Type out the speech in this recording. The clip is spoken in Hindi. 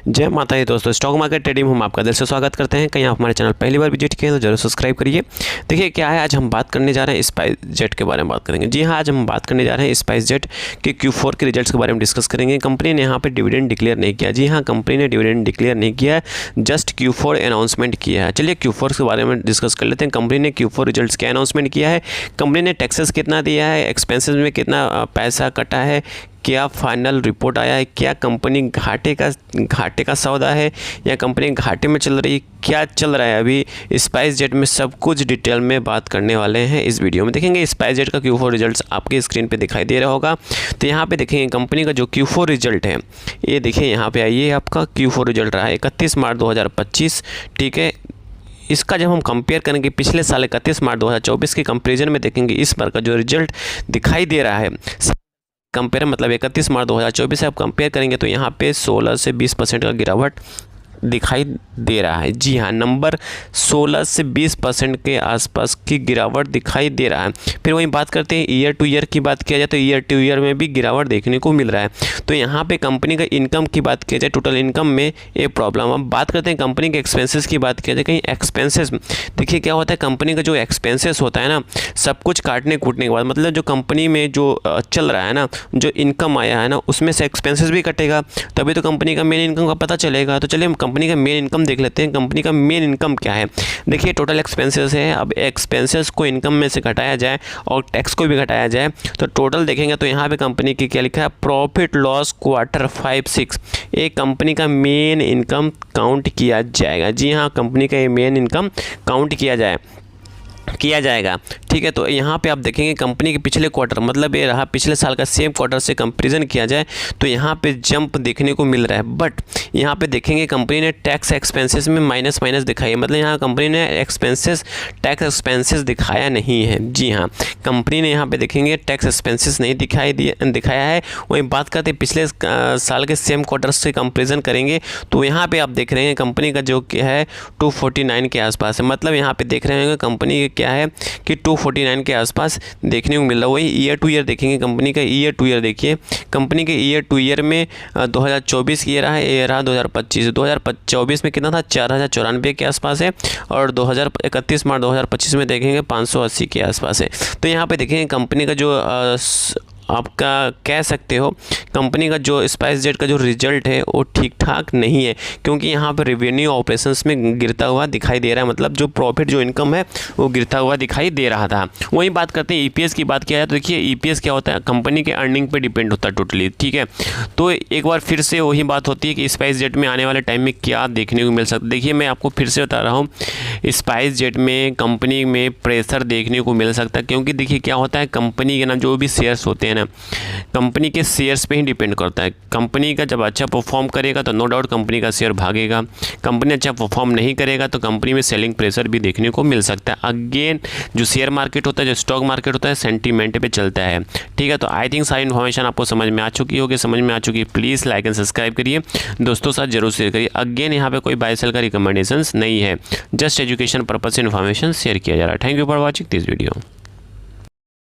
जय माता दी दोस्तों, स्टॉक मार्केट ट्रेडिंग हम आपका दिल से स्वागत करते हैं। कहीं आप हमारे चैनल पहली बार विजिट किए तो जरूर सब्सक्राइब करिए। देखिए क्या है, आज हम बात करने जा रहे हैं स्पाइस जेट के बारे में बात करेंगे। जी हाँ, आज हम बात करने जा रहे हैं स्पाइस जेट के Q4 के रिजल्ट्स के बारे में डिस्कस करेंगे। कंपनी ने यहाँ पे डिविडेंड डिक्लेयर नहीं किया। जी हाँ, कंपनी ने डिविडेंड डिक्लेयर नहीं किया है, जस्ट Q4 अनाउंसमेंट किया है। चलिए Q4 के बारे में डिस्कस कर लेते हैं। कंपनी ने Q4 रिजल्ट्स क्या अनाउंसमेंट किया है, कंपनी ने टैक्सेस कितना दिया है, एक्सपेंसेस में कितना पैसा कटा है, क्या फाइनल रिपोर्ट आया है, क्या कंपनी घाटे का सौदा है या कंपनी घाटे में चल रही है, क्या चल रहा है अभी स्पाइस जेट में, सब कुछ डिटेल में बात करने वाले हैं इस वीडियो में। देखेंगे स्पाइस जेट का Q4 रिजल्ट्स आपके स्क्रीन पे दिखाई दे रहा होगा। तो यहाँ पे देखेंगे कंपनी का जो Q4 रिजल्ट है, ये देखिए यहाँ पे आइए, आपका Q4 रिजल्ट रहा है 31 मार्च 2025। ठीक है, इसका जब हम कंपेयर करेंगे पिछले साल 31 मार्च 2024 के कंपेरिजन में देखेंगे इस बार का जो रिजल्ट दिखाई दे रहा है, कंपेयर मतलब 31 मार्च 2024 से आप कंपेयर करेंगे तो यहाँ पे 16 से 20% का गिरावट दिखाई दे रहा है। जी हाँ, नंबर 16 से 20% के आसपास की गिरावट दिखाई दे रहा है। फिर वहीं बात करते हैं ईयर टू ईयर की बात किया जाए तो ईयर टू ईयर में भी गिरावट देखने को मिल रहा है। तो यहाँ पे कंपनी का इनकम की बात किया जाए, टोटल इनकम में ये प्रॉब्लम। अब बात करते हैं कंपनी के एक्सपेंसेस की बात किया जाए। कहीं एक्सपेंसेस देखिए क्या होता है, कंपनी का जो एक्सपेंसेस होता है ना, सब कुछ काटने कूटने के बाद, मतलब जो कंपनी में जो चल रहा है ना, जो इनकम आया है ना, उसमें से एक्सपेंसेस भी कटेगा, तभी तो कंपनी का मेन इनकम का पता चलेगा। तो चलिए हम कंपनी का मेन इनकम देख लेते हैं। कंपनी का मेन इनकम क्या है, देखिए टोटल एक्सपेंसेस है। अब एक्सपेंसेस को इनकम में से घटाया जाए और टैक्स को भी घटाया जाए तो टोटल देखेंगे तो यहाँ पे कंपनी की क्या लिखा है, प्रॉफिट लॉस क्वार्टर 5-6, एक कंपनी का मेन इनकम काउंट किया जाएगा। जी हाँ, कंपनी का ये मेन इनकम काउंट किया जाएगा। ठीक है, तो यहाँ पे आप देखेंगे कंपनी के पिछले क्वार्टर, मतलब ये रहा पिछले साल का सेम क्वार्टर से कंपैरिजन किया जाए तो यहाँ पे जंप देखने को मिल रहा है। बट यहाँ पे देखेंगे कंपनी ने टैक्स एक्सपेंसेस में माइनस दिखाई है, मतलब यहाँ कंपनी ने टैक्स एक्सपेंसेस दिखाया नहीं है। जी हाँ, कंपनी ने यहाँ पे देखेंगे टैक्स एक्सपेंसेस नहीं दिखाया है। वहीं बात करते हैं पिछले साल के सेम क्वार्टर से कंपेरिजन करेंगे तो यहाँ पे आप देख रहे हैं कंपनी का जो क्या है 249 के आसपास है, मतलब यहाँ पे देख रहे हैं कंपनी क्या है कि 249 के आसपास देखने को मिल रहा है। वही ईयर टू ईयर देखेंगे, कंपनी का ईयर टू ईयर देखिए, कंपनी के ईयर टू ईयर में 2024 ये रहा 2024 में कितना था, 4094 के आसपास है, और 31 मार्च 2025 में देखेंगे 580 के आसपास है। तो यहाँ पे देखेंगे कंपनी का जो आपका कह सकते हो कंपनी का जो स्पाइस जेट का जो रिजल्ट है वो ठीक ठाक नहीं है, क्योंकि यहाँ पर रेवेन्यू ऑपरेशंस में गिरता हुआ दिखाई दे रहा है, मतलब जो प्रॉफिट जो इनकम है वो गिरता हुआ दिखाई दे रहा था। वहीं बात करते हैं ईपीएस की बात किया जाए तो देखिए ईपीएस क्या होता है, कंपनी के अर्निंग पे डिपेंड होता है टोटली। ठीक है, तो एक बार फिर से वही बात होती है कि स्पाइस जेट में आने वाले टाइम में क्या देखने को मिल सकता है। देखिए मैं आपको फिर से बता रहा हूँ, स्पाइस जेट में कंपनी में प्रेशर देखने को मिल सकता है, क्योंकि देखिए क्या होता है, कंपनी के ना जो भी शेयर्स होते हैं ना, कंपनी के शेयर्स पे ही डिपेंड करता है। कंपनी का जब अच्छा परफॉर्म करेगा तो नो डाउट कंपनी का शेयर भागेगा, कंपनी अच्छा परफॉर्म नहीं करेगा तो कंपनी में सेलिंग प्रेशर भी देखने को मिल सकता है। अगेन जो शेयर मार्केट होता है, जो स्टॉक मार्केट होता है, सेंटीमेंट पे चलता है। ठीक है, तो आई थिंक सारी इन्फॉर्मेशन आपको समझ में आ चुकी होगी। प्लीज़ लाइक एंड सब्सक्राइब करिए, दोस्तों साथ जरूर शेयर करिए। अगेन यहाँ पे कोई बाय सेल का रिकमेंडेशन नहीं है, जस्ट एजुकेशन पर्पज से इन्फॉर्मेशन शेयर किया जा रहा है। Thank you for watching this video.